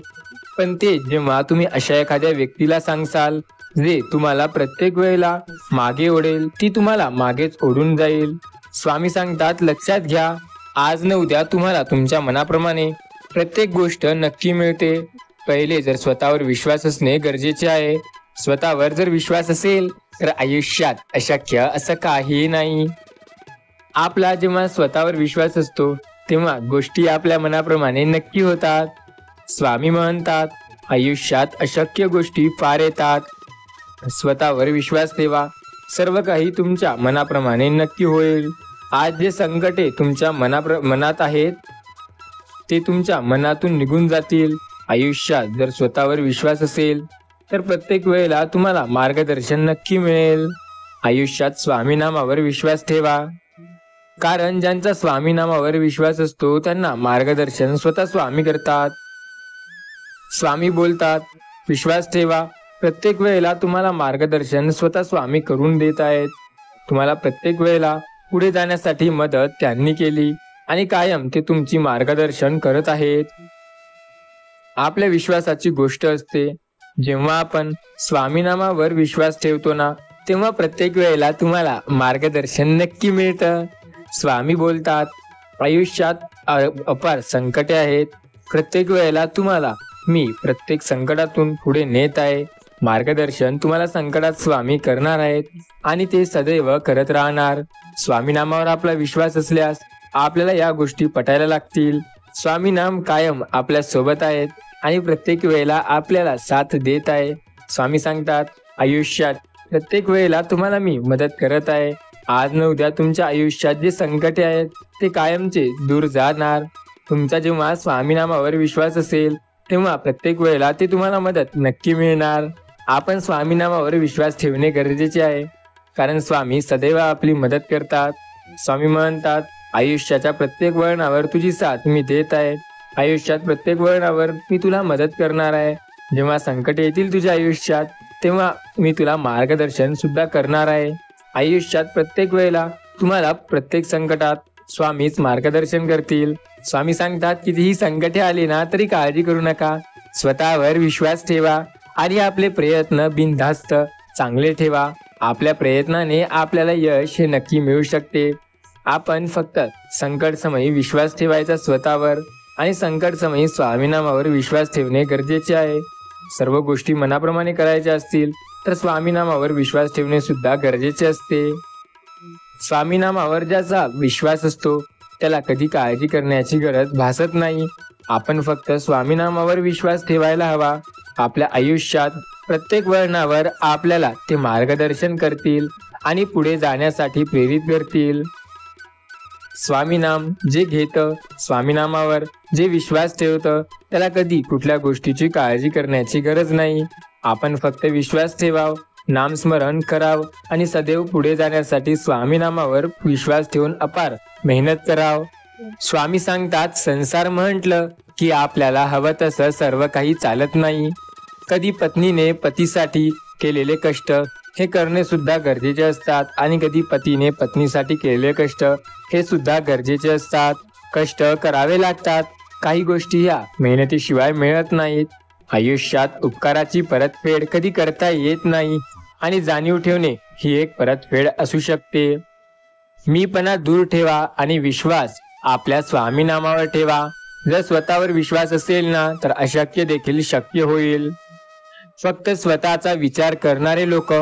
पण ते जेव्हा तुम्ही अशा एखाद्या व्यक्तीला सांगसाल जे तुम्हाला प्रत्येक वेळेला मागे ओढेल, ती तुम्हाला मागेच ओढून जाईल. स्वामी सांगतात, लक्षात घ्या, आज न उद्या तुम्हाला तुमच्या मनाप्रमाणे प्रत्येक गोष्ट नक्की मिळते. पहिले जर स्वतःवर विश्वास असणे गरजेचे आहे. स्वतःवर जर विश्वास असेल तर आयुष्यात अशक्य असं काही नाही. आपला जेव्हा स्वतःवर विश्वास असतो तेव्हा गोष्टी आपल्या मनाप्रमाणे नक्की होतात. स्वामी म्हणतात, आयुष्यात अशक्य गोष्टी फार येतात. स्वतःवर विश्वास ठेवा, सर्व काही तुमच्या मनाप्रमाणे नक्की होईल. आज जे संकटे तुमच्या मनात आहेत ते तुमच्या मनातून निघून जातील. आयुष्यात जर स्वतःवर विश्वास असेल तर प्रत्येक वेळेला तुम्हाला मार्गदर्शन नक्की मिळेल. आयुष्यात स्वामी नामावर विश्वास ठेवा, कारण ज्यांचा स्वामी नामावर विश्वास असतो त्यांना मार्गदर्शन स्वतः स्वामी करतात. स्वामी बोलतात, विश्वास ठेवा, प्रत्येक वेळेला तुम्हाला मार्गदर्शन स्वतः स्वामी करून देत आहेत. तुम्हाला प्रत्येक वेळेला पुढे जाण्यासाठी मदत त्यांनी केली आणि कायम ते तुमची मार्गदर्शन करत आहेत. आपल्या विश्वासाची गोष्ट असते. जेव्हा आपण स्वामी नामावर विश्वास ठेवतो ना, तेव्हा प्रत्येक वेळेला तुम्हाला मार्गदर्शन नक्की मिळतं. स्वामी बोलतात, आयुष्यात अपार संकटे आहेत. प्रत्येक वेळेला तुम्हाला मी प्रत्येक संकटातून पुढे नेत आहे. मार्गदर्शन तुम्हाला संकटात स्वामी करणार आहेत आणि ते सदैव करत राहणार. स्वामी नामावर आपला विश्वास असल्यास आपल्याला या गोष्टी पटायला लागतील. स्वामी नाम कायम आपल्या सोबत आहेत आणि प्रत्येक वेळेला आपल्याला साथ देत आहे. स्वामी सांगतात, आयुष्यात प्रत्येक वेळेला तुम्हाला मी मदत करत आहे. आज न उद्या तुमच्या आयुष्यात जे संकटे आहेत ते कायमचे दूर जाणार. तुमचा जेव्हा स्वामी नामावर विश्वास असेल तेव्हा प्रत्येक वेळेला ते तुम्हाला मदत नक्की मिळणार. आपण स्वामी नामावर विश्वास ठेवणे गरजेचे आहे, कारण स्वामी सदैव आपली मदत करतात. स्वामी म्हणतात, आयुष्याच्या प्रत्येक वळणावर तुझी साथ मी देत आहे. आयुष्यात प्रत्येक वळणावर मी तुला मदत करणार आहे. जेव्हा संकट येतील तुझ्या आयुष्यात, तेव्हा मी तुला मार्गदर्शन सुद्धा करणार आहे. आयुष्यात प्रत्येक वेळेला तुम्हाला प्रत्येक संकटात स्वामीच मार्गदर्शन करतील. स्वामी सांगतात, कितीही संकटे आली ना तरी काळजी करू नका. स्वतःवर विश्वास ठेवा आणि आपले प्रयत्न बिनधास्त चांगले ठेवा. आपल्या प्रयत्नाने आपल्याला यश हे नक्की मिळू शकते. आपण फक्त संकट समयी विश्वास ठेवायचा स्वतःवर, आणि संकट समयी स्वामीनामावर विश्वास ठेवणे गरजेचे आहे. सर्व गोष्टी मनाप्रमाणे करायच्या असतील तर स्वामीनामावर विश्वास ठेवणे सुद्धा गरजेचे असते. स्वामीनामावर ज्याचा विश्वास असतो त्याला कधी काळजी करण्याची गरज भासत नाही. आपण फक्त स्वामीनामावर विश्वास ठेवायला हवा. आपल्या आयुष्यात प्रत्येक वळणावर आपल्याला ते मार्गदर्शन करतील आणि पुढे जाण्यासाठी प्रेरित करतील. स्वामीनाम जे घेतं, स्वामीनामावर जे विश्वास ठेवतं, त्याला कधी कुठल्या गोष्टीची काळजी करण्याची गरज नाही. आपण फक्त विश्वास ठेवाव, नामस्मरण करावं आणि सदैव पुढे जाण्यासाठी स्वामीनामावर विश्वास ठेवून अपार मेहनत कराव. स्वामी सांगतात, संसार म्हटलं की आपल्याला हवं तसं सर्व काही चालत नाही. कधी पत्नीने पतीसाठी केलेले कष्ट हे करणे सुद्धा गरजेचे असतात, आणि कधी पतीने पत्नीसाठी केलेले कष्ट हे सुद्धा गरजेचे असतात. कष्ट करावे लागतात. काही गोष्टी ह्या मेहनतीशिवाय मिळत नाहीत. आयुष्यात उपकाराची परतफेड कधी करता येत नाही, आणि जाणीव ठेवणे ही एक परतफेड असू शकते. मीपणा दूर ठेवा आणि विश्वास आपल्या स्वामीनामावर ठेवा. जर स्वतःवर विश्वास असेल ना तर अशक्य देखील शक्य होईल. फक्त स्वतःचा विचार करणारे लोक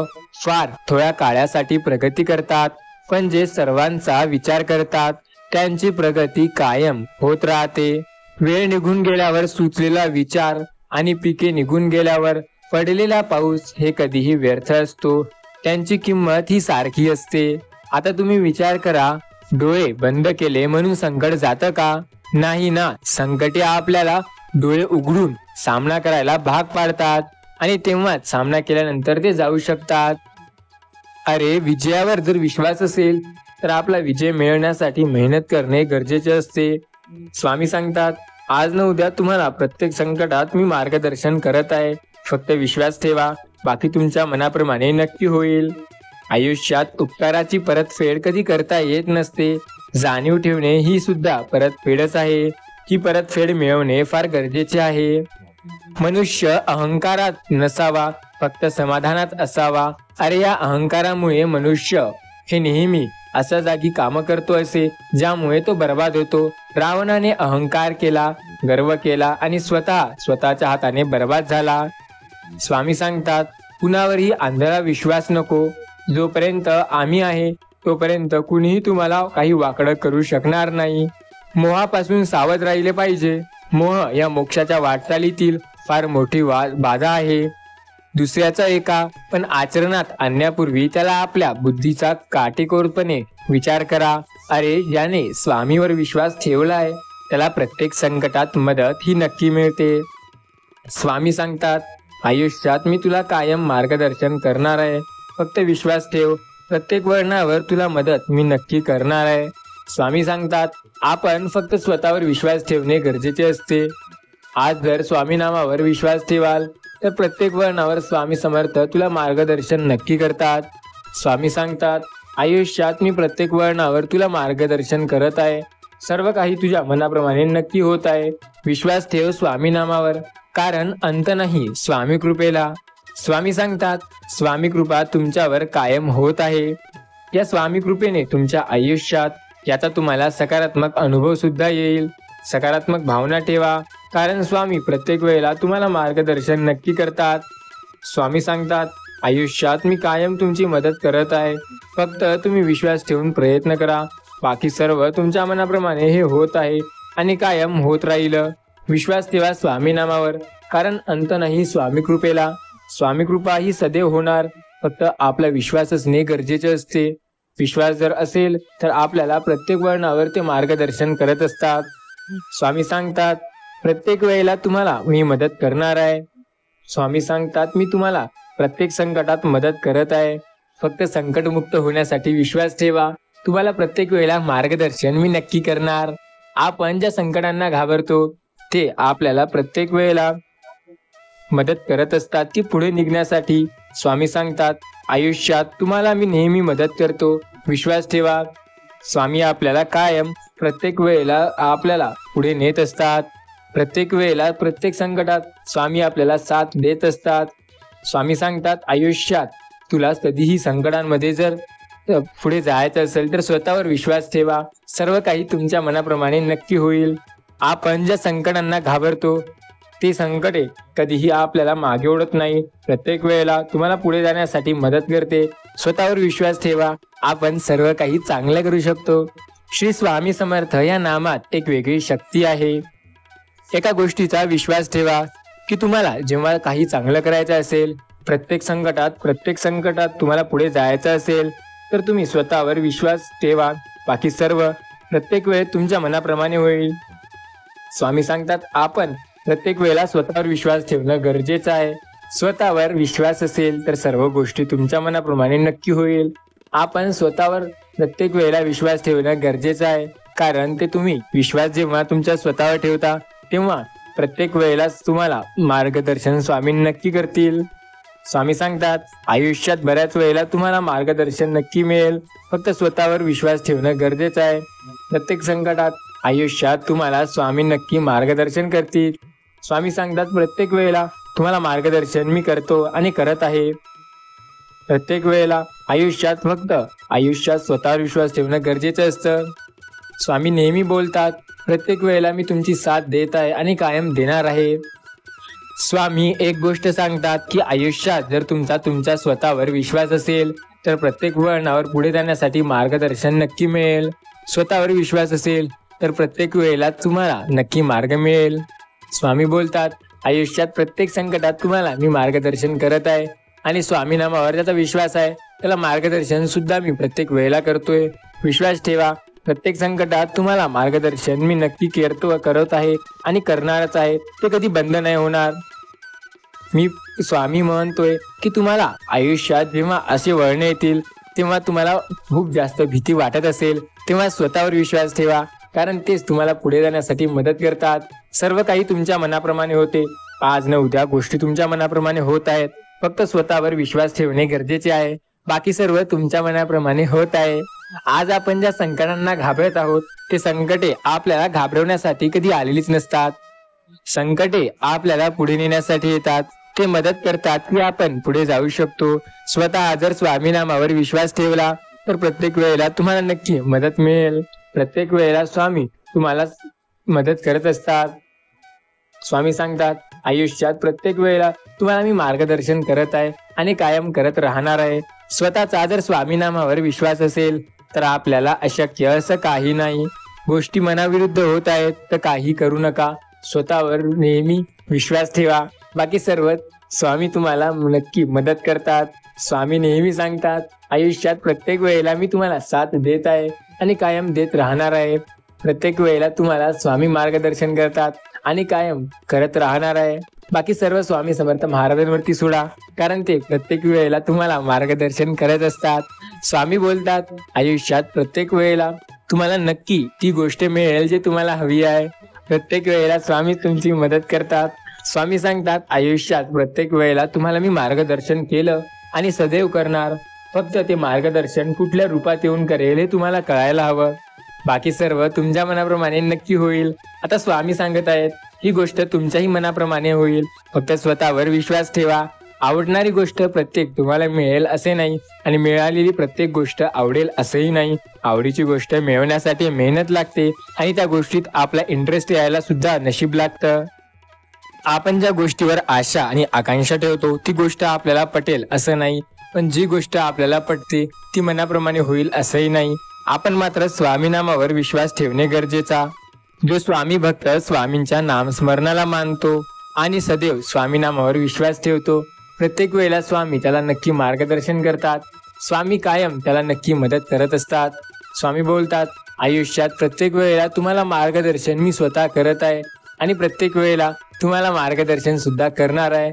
फार थोड्या काळासाठी प्रगती करतात, पण जे सर्वांचा विचार करतात त्यांची प्रगती कायम होत राहते. वेळ निघून गेल्यावर सुचलेला विचार आणि पिके निघून गेल्यावर पडलेला पाऊस हे कधीही व्यर्थ असतो. त्यांची किंमत ही सारखी असते. आता तुम्ही विचार करा, डोळे बंद केले म्हणून संकट जातं का? नाही ना. संकटे आपल्याला डोळे उघडून सामना करायला भाग पाडतात, आणि तेव्हाच सामना केल्यानंतर ते जाऊ शकतात. अरे, विजयावर जर विश्वास असेल तर आपला विजय मिळवण्यासाठी मेहनत करणे गरजेचे असते. स्वामी सांगतात, आज न उद्या तुम्हाला प्रत्येक संकटात मी मार्गदर्शन करत आहे. फक्त विश्वास ठेवा, बाकी तुमच्या मनाप्रमाणे नक्की होईल. आयुष्यात उपकाराची परतफेड कधी करता येत नसते. जाणीव ठेवणे ही सुद्धा परतफेडच आहे. ही परतफेड मिळवणे फार गरजेचे आहे. मनुष्य अहंकारात नसावा, फक्त समाधानात असावा. अरे, या अहंकारामुळे मनुष्य हे नेहमी अशा जागी काम करतो असे ज्यामुळे तो बर्बाद होतो. रावणाने अहंकार केला, गर्व केला आणि स्वतःच्या हाताने बर्बाद झाला. स्वामी सांगतात, कुणावरही आंधळा विश्वास नको. जोपर्यंत आम्ही आहे तोपर्यंत कुणीही तुम्हाला काही वाकडं करू शकणार नाही. मोहापासून सावध राहिले पाहिजे. मोह या मोक्षाच्या वाटचालीतील फार मोठी बाधा आहे. दुसऱ्याचा एका पण आचरणात आणण्यापूर्वी त्याला आपल्या बुद्धीचा काटेकोरपणे विचार करा. अरे, ज्याने स्वामीवर विश्वास ठेवलाय त्याला प्रत्येक संकटात मदत ही नक्की मिळते. स्वामी सांगतात, आयुष्यात मी तुला कायम मार्गदर्शन करणार आहे. फक्त विश्वास ठेव. प्रत्येक वळणावर तुला मदत मी नक्की करणार आहे. स्वामी सांगतात, आपण फक्त स्वतःवर विश्वास ठेवणे गरजेचे असते. आज जर स्वामी नामावर विश्वास ठेवाल तर प्रत्येक वळणावर स्वामी समर्थ तुला मार्गदर्शन नक्की करतात. स्वामी सांगतात, आयुष्यात मी प्रत्येक वळणावर तुला मार्गदर्शन करत आहे. सर्व काही तुझ्या मनाप्रमाणे नक्की होत आहे. विश्वास ठेव स्वामी नामावर, कारण अंत नाही स्वामी कृपेला. स्वामी सांगतात, स्वामी कृपा तुमच्यावर कायम होत आहे. या स्वामी कृपेने तुमच्या आयुष्यात याचा तुम्हाला सकारात्मक अनुभव सुद्धा येईल. सकारात्मक भावना ठेवा, कारण स्वामी प्रत्येक वेळेला तुम्हाला मार्गदर्शन नक्की करतात. स्वामी सांगतात, आयुष्यात मी कायम तुमची मदत करत आहे. फक्त तुम्ही विश्वास ठेवून प्रयत्न करा. बाकी सर्व तुमच्या मनाप्रमाणे हे होत आहे आणि कायम होत राहील. विश्वास ठेवा स्वामी नामावर, कारण अंत नाही स्वामी कृपेला. स्वामी कृपा ही सदैव होणार. फक्त आपला विश्वास असणे गरजेचे असते. विश्वास जर असेल तर आपल्याला प्रत्येक वळणावर ते मार्गदर्शन करत असतात. स्वामी सांगतात, प्रत्येक वेळेला तुम्हाला मी मदत करणार आहे. स्वामी सांगतात, मी तुम्हाला प्रत्येक संकटात मदत करत आहे. फक्त संकटमुक्त होण्यासाठी विश्वास ठेवा. तुम्हाला प्रत्येक वेळेला मार्गदर्शन मी नक्की करणार. आपण ज्या संकटांना घाबरतो ते आपल्याला प्रत्येक वेळेला मदत करत असतात ती पुढे निघण्यासाठी. स्वामी सांगतात, आयुष्यात तुम्हाला मी नेहमी मदत करतो, विश्वास ठेवा. स्वामी आपल्याला कायम प्रत्येक वेळेला आपल्याला पुढे नेत असतात. प्रत्येक वेळेला प्रत्येक संकटात स्वामी आपल्याला साथ देत असतात. स्वामी सांगतात, आयुष्यात तुला कधीही संकटांमध्ये जर पुढे जायचं असेल तर स्वतःवर विश्वास ठेवा. सर्व काही तुमच्या मनाप्रमाणे नक्की होईल. आपण ज्या संकटांना घाबरतो ते संकटे कधीही आपल्याला मागे ओढत नाही. प्रत्येक वेळेला तुम्हाला पुढे जाण्यासाठी मदत करते. स्वतःवर विश्वास ठेवा. आपण सर्व काही चांगलं करू शकतो. श्री स्वामी समर्थ या नामात एक वेगळी शक्ती आहे. एका गोष्टीचा विश्वास ठेवा की तुम्हाला जेव्हा काही चांगलं करायचं असेल, प्रत्येक संकटात तुम्हाला पुढे जायचं असेल तर तुम्ही स्वतःवर विश्वास ठेवा. बाकी सर्व प्रत्येक वेळ तुमच्या मनाप्रमाणे होईल. स्वामी सांगतात, आपण प्रत्येक वेळेला स्वतःवर विश्वास ठेवणं गरजेचं आहे. स्वतःवर विश्वास असेल तर सर्व गोष्टी तुमच्या मनाप्रमाणे नक्की होईल. आपण स्वतःवर प्रत्येक वेळेला विश्वास ठेवणं गरजेचं आहे, कारण ते तुम्ही विश्वास जेव्हा तुमच्या स्वतःवर ठेवता तेव्हा प्रत्येक वेळेला तुम्हाला मार्गदर्शन स्वामी नक्की करतील. स्वामी सांगतात, आयुष्यात बऱ्याच वेळेला तुम्हाला मार्गदर्शन नक्की मिळेल, फक्त स्वतःवर विश्वास ठेवणं गरजेचं आहे. प्रत्येक संकटात आयुष्यात तुम्हाला स्वामी नक्की मार्गदर्शन करतील. स्वामी सांगतात, प्रत्येक वेळेला तुम्हाला मार्गदर्शन मी करतो आणि करत आहे. प्रत्येक वेळेला आयुष्यात स्वतःवर विश्वास ठेवणं गरजेचं असतं. स्वामी नेहमी बोलतात, प्रत्येक वेळेला मी तुमची साथ देत आहे आणि कायम देणार आहे. स्वामी एक गोष्ट सांगतात की आयुष्यात जर तुमच्या स्वतःवर विश्वास असेल तर प्रत्येक वळणावर पुढे जाण्यासाठी मार्गदर्शन नक्की मिळेल. स्वतःवर विश्वास असेल तर प्रत्येक वेळेला तुम्हाला नक्की मार्ग मिळेल. स्वामी बोलतात, आयुष्यात प्रत्येक संकटात तुम्हाला मी मार्गदर्शन करत आहे आणि स्वामी नामावर ज्याचा विश्वास आहे त्याला मार्गदर्शन सुद्धा मी प्रत्येक वेळेला करतोय. विश्वास ठेवा, प्रत्येक संकटात तुम्हाला मार्गदर्शन मी नक्की करत आहे आणि करणारच आहे. ते कधी बंद नाही होणार. मी स्वामी म्हणतोय की तुम्हाला आयुष्यात जेव्हा असे वळणे येतील तेव्हा तुम्हाला खूप जास्त भीती वाटत असेल तेव्हा स्वतःवर विश्वास ठेवा, कारण तेच तुम्हाला पुढे जाण्यासाठी मदत करतात. सर्व काही तुमच्या मनाप्रमाणे होते. आज न उद्या गोष्टी तुमच्या मनाप्रमाणे होत आहेत. फक्त स्वतःवर विश्वास ठेवणे गरजेचे आहे. बाकी सर्व तुमच्या मनाप्रमाणे होत आहे. आज आपण ज्या संकटांना घाबरत आहोत ते संकटे आपल्याला घाबरवण्यासाठी कधी आलेलीच नसतात. संकटे आपल्याला पुढे नेण्यासाठी येतात. ते मदत करतात की आपण पुढे जाऊ शकतो. स्वतः जर स्वामी नामावर विश्वास ठेवला तर प्रत्येक वेळेला तुम्हाला नक्की मदत मिळेल. प्रत्येक वेळेला स्वामी तुम्हाला मदत करत असतात. स्वामी सांगतात, आयुष्यात प्रत्येक वेळेला तुम्हाला मी मार्गदर्शन करत आहे आणि कायम करत राहणार आहे. स्वतःचा जर स्वामी नामावर विश्वास असेल तर आपल्याला अशक्य असं काही नाही. गोष्टी मनाविरुद्ध होत आहेत तर काही करू नका. स्वतःवर नेहमी विश्वास ठेवा. बाकी सर्व स्वामी तुम्हाला नक्की मदत करतात. स्वामी नेहमी सांगतात, आयुष्यात प्रत्येक वेळेला मी तुम्हाला साथ देत आहे आणि कायम देत राहणार आहे. प्रत्येक वेळेला तुम्हाला स्वामी मार्गदर्शन करतात आणि कायम करत राहणार आहे. बाकी सर्व स्वामी समर्थ महाराजांवरती सोडा, कारण ते प्रत्येक वेळेला तुम्हाला मार्गदर्शन करत असतात. स्वामी बोलतात, आयुष्यात प्रत्येक वेळेला तुम्हाला नक्की ती गोष्ट मिळेल जे तुम्हाला हवी आहे. प्रत्येक वेळेला स्वामी तुमची मदत करतात. स्वामी सांगतात, आयुष्यात प्रत्येक वेळेला तुम्हाला मी मार्गदर्शन केलं आणि सदैव करणार. फक्त ते मार्गदर्शन कुठल्या रूपात येऊन करेल हे तुम्हाला कळायला हवं. बाकी सर्व तुमच्या मनाप्रमाणे नक्की होईल. आता स्वामी सांगत आहेत, ही गोष्ट तुमच्याही मनाप्रमाणे होईल. फक्त स्वतःवर विश्वास ठेवा. आवडणारी गोष्ट प्रत्येक तुम्हाला मिळेल असे नाही आणि मिळालेली प्रत्येक गोष्ट आवडेल असंही नाही. आवडीची गोष्ट मिळवण्यासाठी मेहनत लागते आणि त्या गोष्टीत आपला इंटरेस्ट यायला सुद्धा नशीब लागतं. आपण ज्या गोष्टीवर आशा आणि आकांक्षा ठेवतो ती गोष्ट आपल्याला पटेल असं नाही, पण जी गोष्ट आपल्याला पटते ती मनाप्रमाणे होईल असंही नाही. आपण मात्र स्वामी नामावर विश्वास ठेवणे गरजेचा. जो स्वामी भक्त स्वामींच्या नामस्मरणाला मानतो आणि सदैव स्वामी नामावर विश्वास ठेवतो, प्रत्येक वेळेला स्वामी त्याला नक्की मार्गदर्शन करतात. स्वामी कायम त्याला नक्की मदत करत असतात. स्वामी बोलतात, आयुष्यात प्रत्येक वेळेला तुम्हाला मार्गदर्शन मी स्वतः करत आहे आणि प्रत्येक वेळेला तुम्हाला मार्गदर्शन सुद्धा करणार आहे.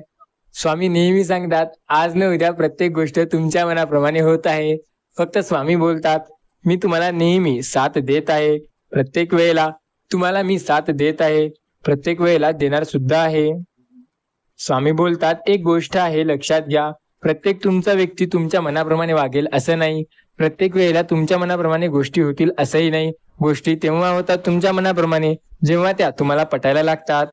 स्वामी नेहमी सांगतात, आज न उद्या प्रत्येक गोष्ट तुमच्या मनाप्रमाणे होत आहे. फक्त स्वामी बोलतात, मी तुम्हाला नेहमी साथ देत आहे. प्रत्येक वेळेला तुम्हाला मी साथ देत आहे. प्रत्येक वेळेला देणार सुद्धा आहे. स्वामी बोलतात, एक गोष्ट आहे लक्षात घ्या, प्रत्येक तुमचा व्यक्ती तुमच्या मनाप्रमाणे वागेल असं नाही. प्रत्येक वेळेला तुमच्या मनाप्रमाणे गोष्टी होतील असंही नाही. गोष्टी तेव्हा होतात तुमच्या मनाप्रमाणे जेव्हा त्या तुम्हाला पटायला लागतात.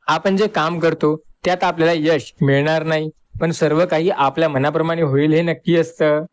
आपण जे काम करतो त्यात आपल्याला यश मिळणार नाही, पण सर्व काही आपल्या मनाप्रमाणे होईल हे नक्की असतं.